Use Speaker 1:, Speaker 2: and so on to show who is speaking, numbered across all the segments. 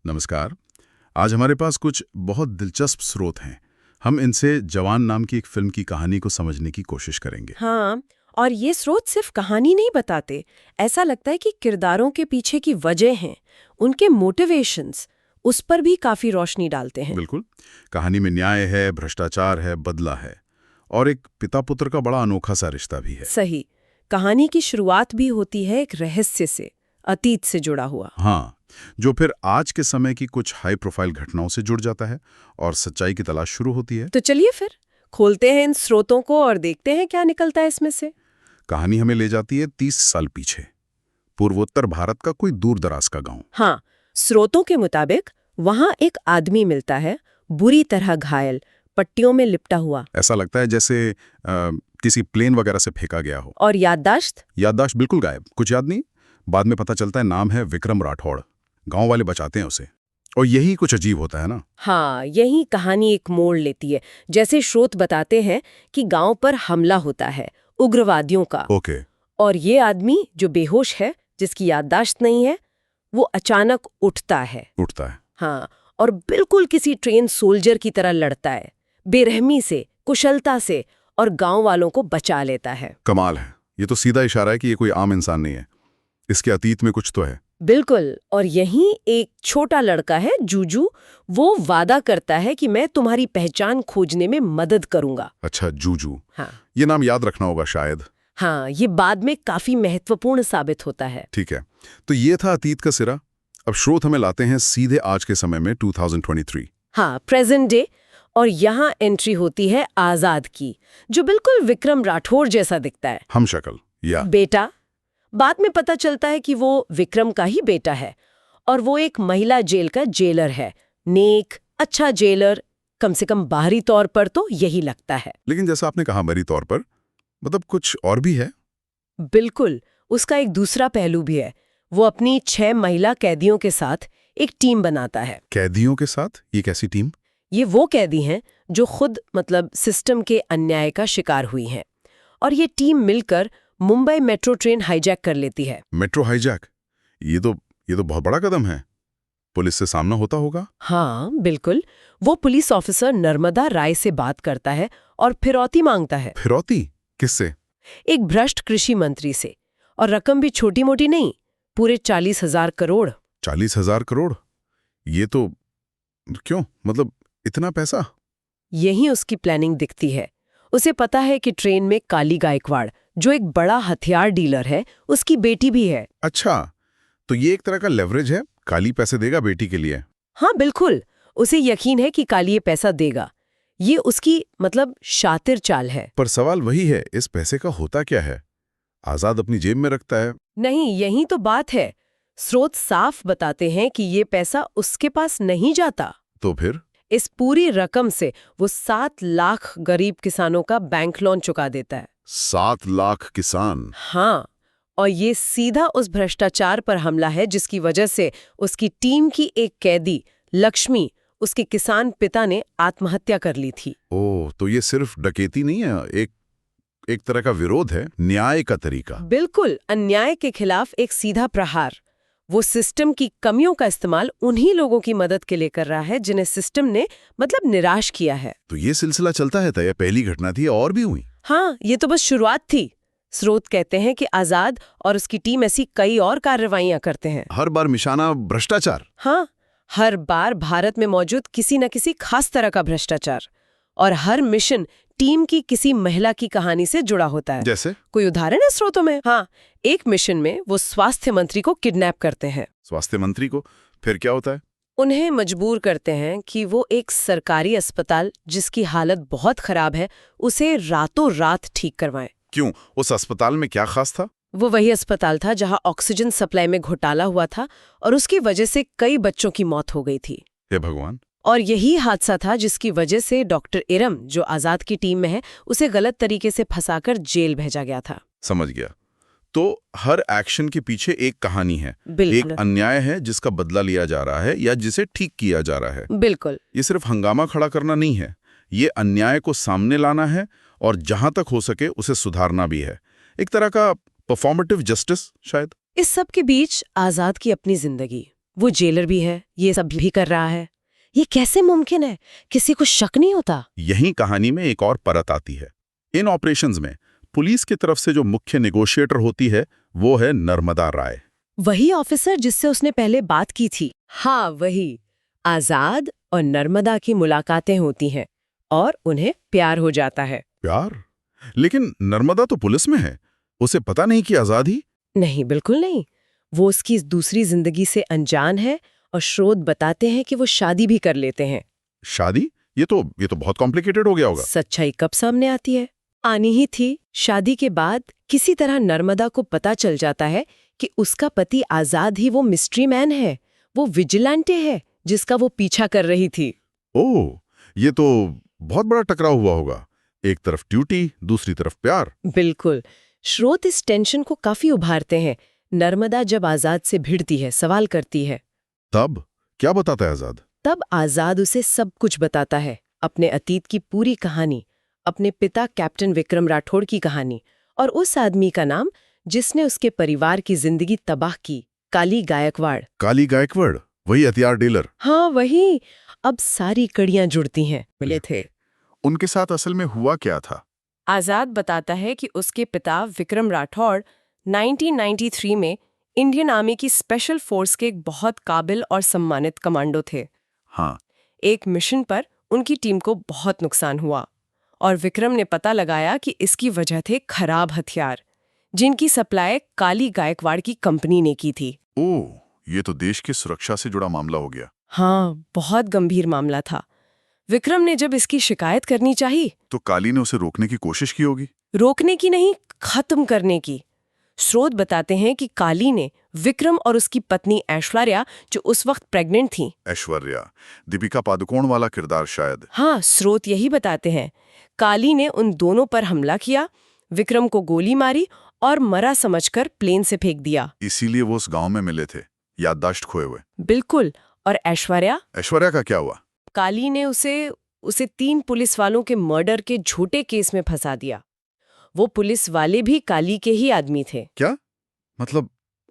Speaker 1: नमस्कार। आज हमारे पास कुछ बहुत दिलचस्प स्रोत हैं। हम इनसे जवान नाम की एक फिल्म की कहानी को समझने की कोशिश करेंगे।
Speaker 2: हाँ, और ये स्रोत सिर्फ कहानी नहीं बताते। ऐसा लगता है कि किरदारों के पीछे की वजह हैं, उनके मोटिवेशंस, उस पर भी काफी रोशनी डालते हैं।
Speaker 1: बिल्कुल। कहानी में न्याय है, भ्रष्टाचार है, बदला है और एक पिता पुत्र का बड़ा अनोखा सा रिश्ता भी है।
Speaker 2: सही। कहानी की शुरुआत भी होती है एक रहस्य से, अतीत से जुड़ा हुआ।
Speaker 1: हाँ, जो फिर आज के समय की कुछ हाई प्रोफाइल घटनाओं से जुड़ जाता है और सच्चाई की तलाश शुरू होती है।
Speaker 2: तो चलिए फिर खोलते हैं इन स्रोतों को और देखते हैं क्या निकलता है इसमें से।
Speaker 1: कहानी हमें ले जाती है 30 साल पीछे, पूर्वोत्तर भारत का कोई दूर दराज का गांव।
Speaker 2: हाँ, स्रोतों के मुताबिक वहां एक आदमी मिलता है, बुरी तरह घायल, पट्टियों में लिपटा हुआ।
Speaker 1: ऐसा लगता है जैसे किसी प्लेन वगैरह से फेंका गया हो।
Speaker 2: और
Speaker 1: याददाश्त बिल्कुल गायब, कुछ याद नहीं। बाद में पता चलता है नाम है विक्रम राठौड़। गांव वाले बचाते हैं उसे। और यही कुछ अजीब होता है ना।
Speaker 2: हाँ, यही कहानी एक मोड़ लेती है। जैसे स्रोत बताते हैं कि गांव पर हमला होता है उग्रवादियों का।
Speaker 1: ओके।
Speaker 2: और ये आदमी जो बेहोश है, जिसकी याददाश्त नहीं है, वो अचानक उठता है। हाँ, और बिल्कुल किसी ट्रेन सोल्जर की तरह लड़ता है, बेरहमी से, कुशलता से, और गांव वालों को बचा लेता है।
Speaker 1: कमाल है। ये तो सीधा इशारा है कि ये कोई आम इंसान नहीं है, इसके अतीत में कुछ तो है।
Speaker 2: बिल्कुल। और यहीं एक छोटा लड़का है, जूजू। वो वादा करता है कि मैं तुम्हारी पहचान खोजने में मदद करूंगा।
Speaker 1: अच्छा, जूजू।
Speaker 2: हाँ,
Speaker 1: ये नाम याद रखना होगा शायद।
Speaker 2: हाँ, ये बाद में काफी महत्वपूर्ण साबित होता है।
Speaker 1: ठीक है, तो ये था अतीत का सिरा। अब स्रोत हमें लाते हैं सीधे आज के समय में 2023।
Speaker 2: हाँ, प्रेजेंट डे। और यहाँ एंट्री होती है आजाद की, जो बिल्कुल विक्रम राठौर जैसा दिखता है।
Speaker 1: हम शक्ल या
Speaker 2: बेटा। बाद में पता चलता है कि वो विक्रम का ही बेटा है, और वो एक महिला जेल का जेलर है। नेक, अच्छा जेलर, कम से कम बाहरी तौर पर तो यही लगता है।
Speaker 1: लेकिन जैसा आपने कहा बाहरी तौर पर, मतलब कुछ और भी है।
Speaker 2: बिल्कुल, उसका एक दूसरा पहलू भी है। वो अपनी 6 महिला कैदियों के साथ एक टीम बनाता है।
Speaker 1: कैदियों के साथ? ये कैसी टीम?
Speaker 2: ये वो कैदी हैं जो खुद सिस्टम के अन्याय का शिकार हुई हैं, और ये टीम मिलकर मुंबई मेट्रो ट्रेन हाईजैक कर लेती है।
Speaker 1: Metro hijack? ये तो बहुत बड़ा कदम है। पुलिस से सामना होता होगा?
Speaker 2: हाँ, बिल्कुल। वो पुलिस ऑफिसर नर्मदा राय से बात करता है और फिरौती मांगता है।
Speaker 1: फिरौती? किससे?
Speaker 2: एक भ्रष्ट कृषि मंत्री से। और रकम भी छोटी मोटी नहीं, पूरे 40,000 करोड़।
Speaker 1: 40,000 करोड़? ये तो क्यों, मतलब इतना पैसा?
Speaker 2: यही उसकी प्लानिंग दिखती है। उसे पता है कि ट्रेन में काली गायकवाड़, जो एक बड़ा हथियार डीलर है, उसकी बेटी भी है।
Speaker 1: अच्छा, तो ये एक तरह का लेवरेज है। काली पैसे देगा बेटी के लिए?
Speaker 2: हाँ, बिल्कुल। उसे यकीन है कि काली ये पैसा देगा। ये उसकी शातिर चाल है।
Speaker 1: पर सवाल वही है, इस पैसे का होता क्या है? आजाद अपनी जेब में रखता है?
Speaker 2: नहीं, यही तो बात है। स्रोत साफ बताते हैं कि ये पैसा उसके पास नहीं जाता।
Speaker 1: तो फिर?
Speaker 2: इस पूरी रकम से वो 7 लाख गरीब किसानों का बैंक लोन चुका देता है।
Speaker 1: 7 लाख किसान?
Speaker 2: हाँ, और ये सीधा उस भ्रष्टाचार पर हमला है जिसकी वजह से उसकी टीम की एक कैदी, लक्ष्मी, उसके किसान पिता ने आत्महत्या कर ली थी।
Speaker 1: ओह, तो ये सिर्फ डकैती नहीं है, एक तरह का विरोध है, न्याय का तरीका।
Speaker 2: बिल्कुल, अन्याय के खिलाफ एक सीधा प्रहार। वो सिस्टम की कमियों का इस्तेमाल उन्हीं लोगों की मदद के लिए कर रहा है जिन्हें सिस्टम ने निराश किया है।
Speaker 1: तो ये सिलसिला चलता है था, यह पहली घटना थी और भी हुई?
Speaker 2: हाँ, ये तो बस शुरुआत थी। स्रोत कहते हैं कि आजाद और उसकी टीम ऐसी कई और कार्रवाइयां करते हैं।
Speaker 1: हर बार निशाना भ्रष्टाचार?
Speaker 2: हाँ, हर बार भारत में मौजूद किसी न किसी खास तरह का भ्रष्टाचार। और हर मिशन टीम की किसी महिला की कहानी से जुड़ा होता है।
Speaker 1: जैसे?
Speaker 2: कोई उदाहरण है स्रोतों में? हाँ, एक मिशन में वो स्वास्थ्य मंत्री को किडनैप करते हैं।
Speaker 1: स्वास्थ्य मंत्री को? फिर क्या होता है?
Speaker 2: उन्हें मजबूर करते हैं कि वो एक सरकारी अस्पताल, जिसकी हालत बहुत खराब है, उसे रातों रात ठीक करवाएं।
Speaker 1: क्यों? उस अस्पताल में क्या खास था?
Speaker 2: वो वही अस्पताल था जहां ऑक्सीजन सप्लाई में घोटाला हुआ था और उसकी वजह से कई बच्चों की मौत हो गई थी।
Speaker 1: हे भगवान!
Speaker 2: और यही हादसा था जिसकी वजह से डॉक्टर इरम, जो आजाद की टीम में है, उसे गलत तरीके से फंसाकर जेल भेजा गया था।
Speaker 1: समझ गया। तो हर एक्शन के पीछे एक कहानी है, एक
Speaker 2: बिल्कुल।
Speaker 1: अन्याय है जिसका बदला लिया जा रहा है या जिसे ठीक किया जा रहा है।
Speaker 2: बिल्कुल।
Speaker 1: ये सिर्फ हंगामा खड़ा करना नहीं है, ये अन्याय को सामने लाना है और जहां तक हो सके उसे सुधारना भी है। एक तरह का परफॉर्मेटिव जस्टिस शायद।
Speaker 2: इस सब के बीच आजाद की अपनी जिंदगी, वो जेलर भी है, ये सब भी कर रहा है। ये कैसे मुमकिन है? किसी को शक नहीं होता?
Speaker 1: यही कहानी में एक और परत आती है। इन ऑपरेशंस में पुलिस की तरफ से जो मुख्य नेगोशिएटर होती है वो है नर्मदा राय।
Speaker 2: वही ऑफिसर जिससे उसने पहले बात की थी। हाँ, वही। आजाद और नर्मदा की मुलाकातें होती हैं और उन्हें प्यार हो जाता है।
Speaker 1: प्यार? लेकिन नर्मदा तो पुलिस में है, उसे पता नहीं कि आजाद ही?
Speaker 2: नहीं, बिल्कुल नहीं। वो उसकी इस दूसरी जिंदगी से अनजान है और स्रोत बताते हैं कि वो शादी भी कर लेते हैं।
Speaker 1: शादी? ये तो बहुत कॉम्प्लिकेटेड हो गया होगा।
Speaker 2: सच्चाई कब सामने आती है? आनी ही थी। शादी के बाद किसी तरह नर्मदा को पता चल जाता है कि उसका पति आजाद ही वो मिस्ट्री मैन है, वो विजिलेंटे है जिसका वो पीछा कर रही थी।
Speaker 1: ओह, ये तो बहुत बड़ा टकराव हुआ होगा। एक तरफ ड्यूटी, दूसरी तरफ प्यार।
Speaker 2: बिल्कुल। स्रोत इस टेंशन को काफी उभारते हैं। नर्मदा जब आजाद से भिड़ती है, सवाल करती है,
Speaker 1: तब क्या बताता है आजाद?
Speaker 2: तब आजाद उसे सब कुछ बताता है, अपने अतीत की पूरी कहानी, अपने पिता कैप्टन विक्रम राठौड़ की कहानी और उस आदमी का नाम जिसने उसके परिवार की जिंदगी तबाह की, काली गायकवाड़।
Speaker 1: काली गायकवाड़, वही हथियार डीलर?
Speaker 2: हाँ, वही। अब सारी कड़ियां जुड़ती हैं। मिले थे।
Speaker 1: उनके साथ असल में हुआ क्या था?
Speaker 2: आजाद बताता है कि उसके पिता विक्रम राठौड़ 1993 में इंडियन आर्मी की स्पेशल फोर्स के एक बहुत काबिल और सम्मानित कमांडो थे।
Speaker 1: हाँ।
Speaker 2: एक मिशन पर उनकी टीम को बहुत नुकसान हुआ और विक्रम ने पता लगाया कि इसकी वजह थे खराब हथियार, जिनकी सप्लाई काली गायकवाड़ की कंपनी ने की थी।
Speaker 1: ओह, ये तो देश की सुरक्षा से जुड़ा मामला हो गया।
Speaker 2: हाँ, बहुत गंभीर मामला था। विक्रम ने जब इसकी शिकायत करनी चाहिए
Speaker 1: तो काली ने उसे रोकने की कोशिश की होगी?
Speaker 2: रोकने की नहीं, खत्म करने की। स्रोत बताते हैं कि काली ने विक्रम और उसकी पत्नी ऐश्वर्या, जो उस वक्त प्रेग्नेंट थी।
Speaker 1: ऐश्वर्या, दीपिका पादुकोण वाला किरदार शायद।
Speaker 2: हाँ, स्रोत यही बताते हैं। काली ने उन दोनों पर हमला किया, विक्रम को गोली मारी और मरा समझकर प्लेन से फेंक दिया।
Speaker 1: इसीलिए वो उस गांव में मिले थे, याददाश्त खोए हुए।
Speaker 2: बिल्कुल। और ऐश्वर्या?
Speaker 1: ऐश्वर्या का क्या हुआ?
Speaker 2: काली ने उसे 3 पुलिस वालों के मर्डर के झूठे केस में फंसा दिया। वो पुलिस वाले भी काली के ही आदमी थे।
Speaker 1: क्या मतलब,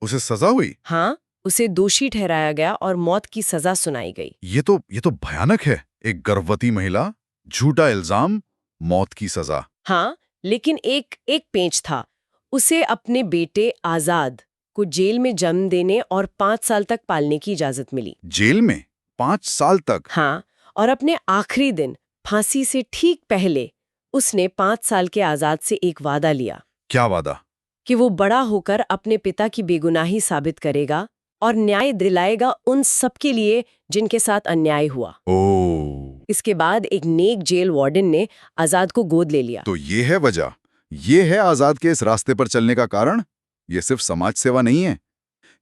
Speaker 1: उसे सजा हुई?
Speaker 2: हाँ, उसे दोषी ठहराया गया और मौत की सजा सुनाई गई।
Speaker 1: ये तो भयानक है। एक गर्भवती महिला, झूठा इल्जाम, मौत की सजा।
Speaker 2: हाँ, लेकिन एक पेंच था। उसे अपने बेटे आजाद को जेल में जन्म देने और 5 साल तक पालने की इजाजत मिली।
Speaker 1: जेल में 5 साल तक?
Speaker 2: हाँ, और अपने आखिरी दिन फांसी से ठीक पहले उसने 5 साल के आजाद से एक वादा लिया।
Speaker 1: क्या वादा?
Speaker 2: कि वो बड़ा होकर अपने पिता की बेगुनाही साबित करेगा और न्याय दिलाएगा उन सबके लिए जिनके साथ अन्याय हुआ।
Speaker 1: ओह।
Speaker 2: इसके बाद एक नेक जेल वार्डन ने आजाद को गोद ले लिया।
Speaker 1: तो ये है वजह, ये है आजाद के इस रास्ते पर चलने का कारण। ये सिर्फ समाज सेवा नहीं है,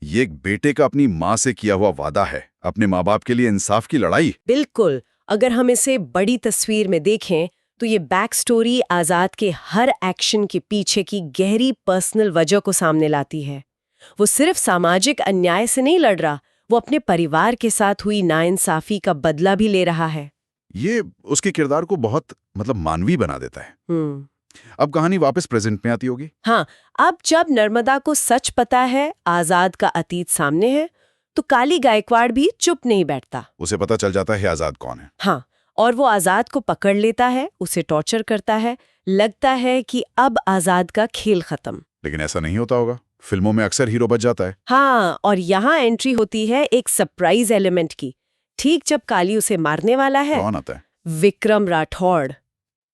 Speaker 1: ये एक बेटे का अपनी माँ से किया हुआ वादा है, अपने माँ बाप के लिए इंसाफ की लड़ाई।
Speaker 2: बिल्कुल। अगर हम इसे बड़ी तस्वीर में देखें तो ये बैक स्टोरी आजाद के हर एक्शन के पीछे की गहरी पर्सनल वजह को सामने लाती है। वो सिर्फ सामाजिक अन्याय से नहीं लड़ रहा, वो अपने परिवार के साथ हुई नाइंसाफी का बदला भी ले रहा है।
Speaker 1: ये उसके किरदार को बहुत मानवीय बना देता है। अब कहानी वापस प्रेजेंट में आती होगी।
Speaker 2: हाँ, अब जब नर्मदा को सच पता है, आजाद का अतीत सामने है, तो काली गायकवाड़ भी चुप नहीं बैठता।
Speaker 1: उसे पता चल जाता है आजाद कौन है।
Speaker 2: हाँ, और वो आजाद को पकड़ लेता है, उसे टॉर्चर करता है। लगता है कि अब आजाद का खेल खत्म।
Speaker 1: लेकिन ऐसा नहीं होता होगा। फिल्मों में अक्सर हीरो बच जाता है।
Speaker 2: हाँ, और यहाँ एंट्री होती है एक सरप्राइज एलिमेंट की। ठीक जब काली उसे मारने वाला है,
Speaker 1: कौन आता है?
Speaker 2: विक्रम राठौड़,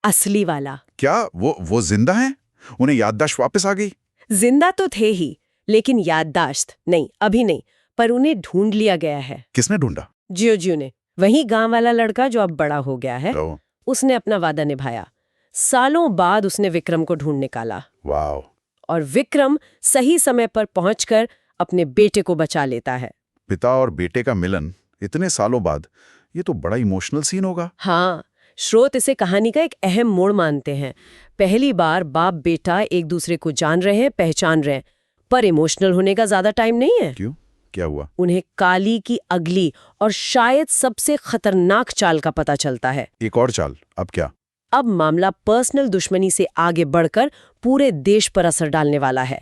Speaker 2: असली वाला।
Speaker 1: क्या वो जिंदा हैं? उन्हें याददाश्त वापस आ गई?
Speaker 2: जिंदा तो थे ही, लेकिन याददाश्त नहीं, अभी नहीं। पर उन्हें ढूंढ लिया गया है।
Speaker 1: किसने ढूंढा?
Speaker 2: जियो ने। वही गांव वाला लड़का जो अब बड़ा हो गया है। उसने अपना वादा निभाया। सालों बाद उसने विक्रम को ढूंढ निकाला।
Speaker 1: वाह।
Speaker 2: और विक्रम सही समय पर पहुंचकर अपने बेटे को बचा लेता है।
Speaker 1: पिता और बेटे का मिलन इतने सालों बाद, ये तो बड़ा इमोशनल सीन होगा।
Speaker 2: हाँ, स्रोत इसे कहानी का एक अहम मोड़ मानते हैं। पहली बार बाप बेटा एक दूसरे को जान रहे हैं, पहचान रहे हैं, पर इमोशनल होने का ज्यादा टाइम नहीं है।
Speaker 1: क्यों? क्या हुआ?
Speaker 2: उन्हें काली की अगली और शायद सबसे खतरनाक चाल का पता चलता है।
Speaker 1: एक और चाल? अब क्या?
Speaker 2: अब मामला पर्सनल दुश्मनी से आगे बढ़कर पूरे देश पर असर डालने वाला है।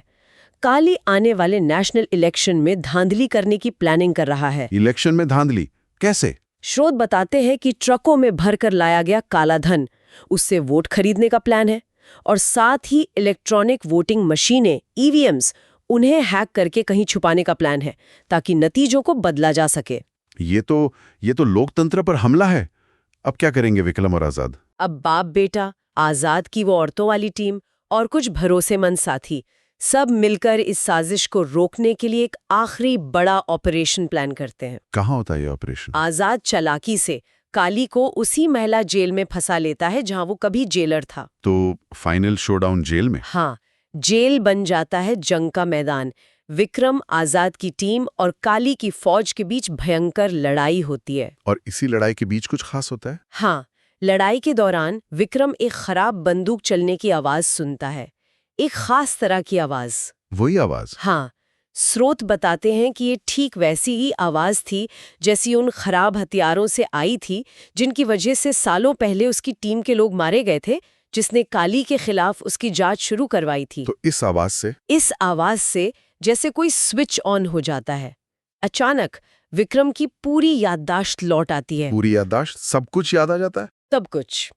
Speaker 2: काली आने वाले नेशनल इलेक्शन में धांधली करने की प्लानिंग कर रहा है।
Speaker 1: इलेक्शन में धांधली कैसे?
Speaker 2: स्रोत बताते हैं कि ट्रकों में भरकर लाया गया काला धन, उससे वोट खरीदने का प्लान है और साथ ही इलेक्ट्रॉनिक वोटिंग मशीनें ईवीएम्स उन्हें हैक करके कहीं छुपाने का प्लान है ताकि नतीजों को बदला जा सके।
Speaker 1: ये तो लोकतंत्र पर हमला है। अब क्या करेंगे विक्रम और आजाद?
Speaker 2: अब बाप बेटा, आजाद की वो औरतों वाली टीम और कुछ भरोसेमंद साथी सब मिलकर इस साजिश को रोकने के लिए एक आखिरी बड़ा ऑपरेशन प्लान करते हैं।
Speaker 1: कहाँ होता है ये ऑपरेशन?
Speaker 2: आजाद चालाकी से काली को उसी महिला जेल में फंसा लेता है जहां वो कभी जेलर था।
Speaker 1: तो फाइनल शोडाउन जेल में?
Speaker 2: हाँ, जेल बन जाता है जंग का मैदान। विक्रम, आजाद की टीम और काली की फौज के बीच भयंकर लड़ाई होती है।
Speaker 1: और इसी लड़ाई के बीच कुछ खास होता है?
Speaker 2: हाँ, लड़ाई के दौरान विक्रम एक खराब बंदूक चलने की आवाज सुनता है, एक खास तरह की आवाज।
Speaker 1: वही आवाज?
Speaker 2: हाँ, स्रोत बताते हैं कि ये ठीक वैसी ही आवाज थी जैसी उन खराब हथियारों से आई थी जिनकी वजह से सालों पहले उसकी टीम के लोग मारे गए थे, जिसने काली के खिलाफ उसकी जांच शुरू करवाई थी।
Speaker 1: तो इस आवाज से
Speaker 2: जैसे कोई स्विच ऑन हो जाता है। अचानक विक्रम की पूरी याददाश्त लौट आती है।
Speaker 1: पूरी याददाश्त? सब कुछ याद आ जाता है?
Speaker 2: सब कुछ,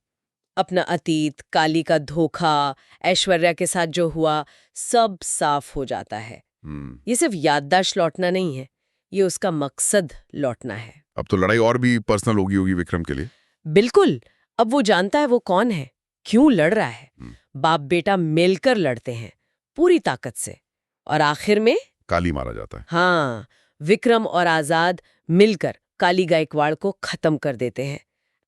Speaker 2: अपना अतीत, काली का धोखा, ऐश्वर्या के साथ जो हुआ, सब साफ हो जाता है। ये सिर्फ याददाश्त लौटना नहीं है, ये उसका मकसद लौटना है।
Speaker 1: अब तो लड़ाई और भी पर्सनल होगी विक्रम के लिए।
Speaker 2: बिल्कुल, अब वो जानता है वो कौन है, क्यों लड़ रहा है। बाप बेटा मिलकर लड़ते हैं पूरी ताकत से और आखिर में
Speaker 1: काली मारा जाता है।
Speaker 2: हाँ, विक्रम और आजाद मिलकर काली गायकवाड़ को खत्म कर देते हैं।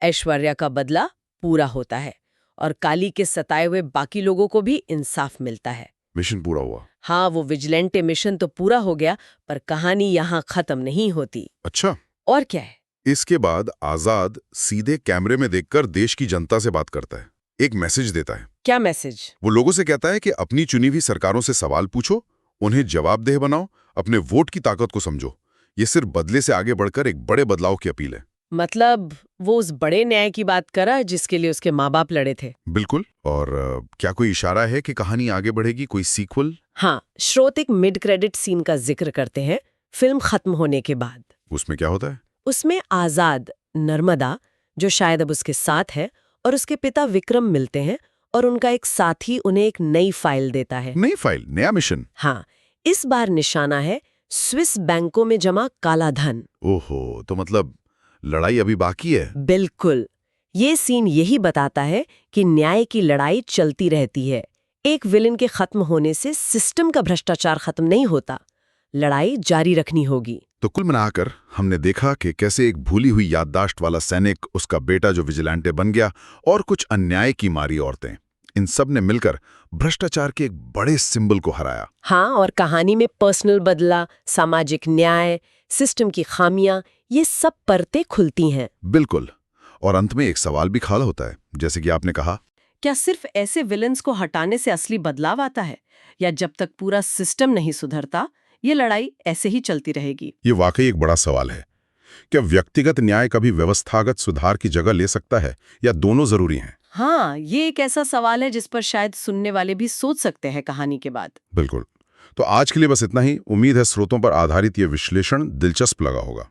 Speaker 2: ऐश्वर्या का बदला पूरा होता है और काली के सताए हुए बाकी लोगों को भी इंसाफ मिलता है।
Speaker 1: मिशन पूरा हुआ।
Speaker 2: हाँ, वो विजिलेंटे मिशन तो पूरा हो गया, पर कहानी यहाँ खत्म नहीं होती।
Speaker 1: अच्छा,
Speaker 2: और क्या है?
Speaker 1: इसके बाद आजाद सीधे कैमरे में देखकर देश की जनता से बात करता है, एक मैसेज देता है।
Speaker 2: क्या मैसेज?
Speaker 1: वो लोगों से कहता है कि अपनी चुनी हुई सरकारों से सवाल पूछो, उन्हें जवाबदेह बनाओ, अपने वोट की ताकत को समझो। ये सिर्फ बदले से आगे बढ़कर एक बड़े बदलाव की अपील है।
Speaker 2: मतलब वो उस बड़े न्याय की बात करा जिसके लिए उसके माँ बाप लड़े थे।
Speaker 1: बिल्कुल। और क्या कोई इशारा है कि कहानी आगे बढ़ेगी, कोई सीक्वल?
Speaker 2: हाँ, स्रोत एक मिड क्रेडिट सीन का जिक्र करते हैं फिल्म खत्म होने के बाद।
Speaker 1: उसमें क्या होता है?
Speaker 2: उसमें आजाद, नर्मदा, जो शायद अब उसके साथ है, और उसके पिता विक्रम मिलते हैं और उनका एक साथी उन्हें एक नई फाइल देता है।
Speaker 1: नई फाइल, नया मिशन?
Speaker 2: हाँ, इस बार निशाना है स्विस बैंकों में जमा काला धन।
Speaker 1: ओहो, तो मतलब लड़ाई अभी बाकी है।
Speaker 2: बिल्कुल, ये सीन यही बताता है कि न्याय की लड़ाई चलती रहती है। एक विलेन के खत्म होने से सिस्टम का भ्रष्टाचार खत्म नहीं होता, लड़ाई जारी रखनी होगी।
Speaker 1: तो कुल मिलाकर हमने देखा कि कैसे एक भूली हुई याददाश्त वाला सैनिक, उसका बेटा जो विजिलेंटे बन गया, और कुछ अन्याय की मारी औरतें, इन सब ने मिलकर भ्रष्टाचार के एक बड़े सिंबल को हराया।
Speaker 2: हाँ, और कहानी में पर्सनल बदला, सामाजिक न्याय, सिस्टम की खामियां, ये सब परतें खुलती हैं।
Speaker 1: बिल्कुल। और अंत में एक सवाल भी खड़ा होता है, जैसे कि आपने कहा,
Speaker 2: क्या सिर्फ ऐसे विलन्स को हटाने से असली बदलाव आता है, या जब तक पूरा सिस्टम नहीं सुधरता ये लड़ाई ऐसे ही चलती रहेगी?
Speaker 1: ये वाकई एक बड़ा सवाल है। क्या व्यक्तिगत न्याय कभी व्यवस्थागत सुधार की जगह ले सकता है, या दोनों जरूरी हैं?
Speaker 2: हाँ, ये एक ऐसा सवाल है जिस पर शायद सुनने वाले भी सोच सकते हैं कहानी के बाद।
Speaker 1: बिल्कुल। तो आज के लिए बस इतना ही। उम्मीद है श्रोतों पर आधारित ये विश्लेषण दिलचस्प लगा होगा।